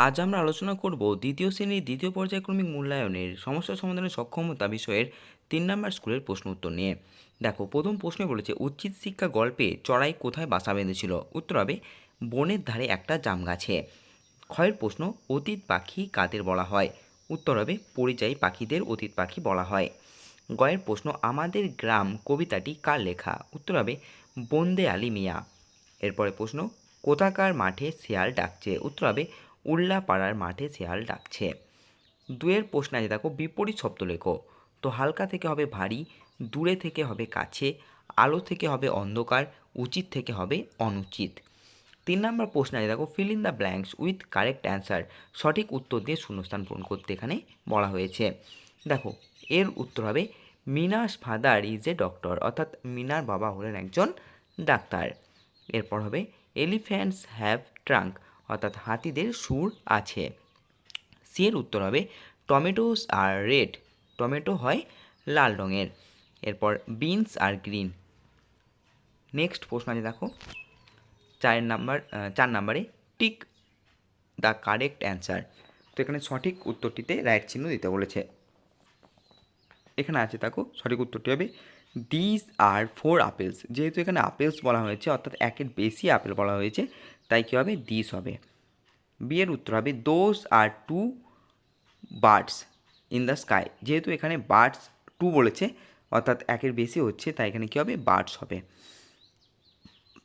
আজ আমরা আলোচনা করব দ্বিতীয় শ্রেণীর দ্বিতীয় পর্যায়ক্রমিক মূল্যায়নের সমস্যা সমাধানের সক্ষমতা বিষয়ের 3 নম্বর স্কুলের প্রশ্ন উত্তর নিয়ে। দেখো, প্রথম প্রশ্নে বলেছে উচিত শিক্ষা গল্পে চড়াই কোথায় বাসা বেঁধেছিল? উত্তর হবে বনের ধারে একটা জাম গাছে। ক্ষয়ের প্রশ্ন, অতীত পাখি কাদের বলা হয়? উত্তর হবে পরিযায়ী পাখিদের অতীত পাখি বলা হয়। গয়ের প্রশ্ন, আমাদের গ্রাম কবিতাটি কার লেখা? উত্তর হবে বন্দে আলী মিয়া। এরপরে প্রশ্ন, কোথাকার মাঠে শেয়াল ডাকছে? উত্তর হবে উল্লাপাড়ার মাঠে শেয়াল ডাকছে। দুয়ের প্রশ্ন আছে, দেখো বিপরীত শব্দ লেখো। তো হালকা থেকে হবে ভারী, দূরে থেকে হবে কাছে, আলো থেকে হবে অন্ধকার, উচিত থেকে হবে অনুচিত। 3 নম্বর প্রশ্ন আছে, দেখো fill in the blanks with correct answer. সঠিক উত্তর দিয়ে শূন্যস্থান পূরণ করতে এখানে বলা হয়েছে। দেখো, এর উত্তর হবে মিনাস ফাদার ইজ এ ডক্টর, অর্থাৎ মিনার বাবা হলেন একজন ডাক্তার। এরপর হবে এলিফ্যান্টস হ্যাভ ট্রাঙ্ক, অর্থাৎ হাতিদের সুর আছে। সি এর উত্তর হবে টমেটোস আর রেড, টমেটো হয় লাল রঙের। এরপর বিনস আর গ্রিন। নেক্সট প্রশ্ন আছে, দেখো 4 নম্বরে টিক দ্য কারেক্ট অ্যান্সার। তো এখানে সঠিক উত্তরটিতে রাইট চিহ্ন দিতে বলেছে। এখানে আছে, দেখো সঠিক উত্তরটি হবে দিস আর 4 আপেলস। যেহেতু এখানে আপেলস বলা হয়েছে, অর্থাৎ একের বেশি আপেল বলা হয়েছে, তাই কী হবে, দিস হবে। বি এর উত্তর হবে those are 2 birds in the sky. যেহেতু এখানে বার্ডস 2 বলেছে, অর্থাৎ একের বেশি হচ্ছে, তাই এখানে কী হবে, বার্ডস হবে।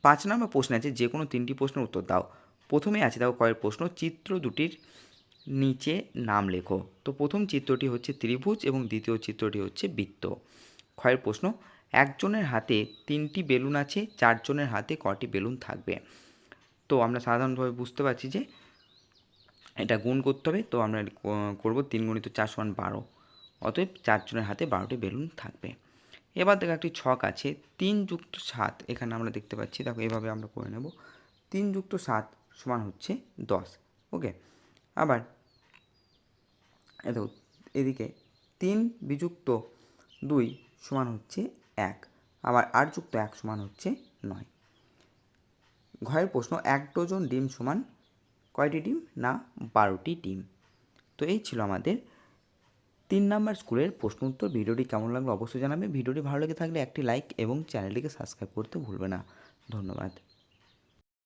5 নম্বর প্রশ্ন আছে, যে কোনো 3টি প্রশ্নের উত্তর দাও। প্রথমে আছে, দেখো কয়ের প্রশ্ন, চিত্র দুটির নিচে নাম লেখো। তো প্রথম চিত্রটি হচ্ছে ত্রিভুজ এবং দ্বিতীয় চিত্রটি হচ্ছে বৃত্ত। ক্ষয়ের প্রশ্ন, একজনের হাতে 3টি বেলুন আছে, 4জনের হাতে কটি বেলুন থাকবে? তো আমরা সাধারণভাবে বুঝতে পারছি যে এটা গুণ করতে হবে। তো আমরা করব 3 গুণিত 4 সমান 12, অতএব 4জনের হাতে 12টি বেলুন থাকবে। এবার দেখো একটি ছক আছে, 3 যুক্ত 7, এখানে আমরা দেখতে পাচ্ছি, দেখো এভাবে আমরা করে নেব, 3 যুক্ত 7 সমান হচ্ছে 10। ওকে, আবার দেখো এদিকে 3 বিযুক্ত 2 সমান হচ্ছে 1, আবার 8 যুক্ত 1 সমান হচ্ছে 9। ঘয়ের প্রশ্ন, 1 ডজন ডিম সমান কয়টি ডিম? না, 12টি ডিম। তো এই ছিল আমাদের 3 নম্বর স্কুলের প্রশ্ন উত্তর। ভিডিওটি কেমন লাগলো অবশ্যই জানাবে। ভিডিওটি ভালো লেগে থাকলে একটি লাইক এবং চ্যানেলটিকে সাবস্ক্রাইব করতে ভুলবে না। ধন্যবাদ।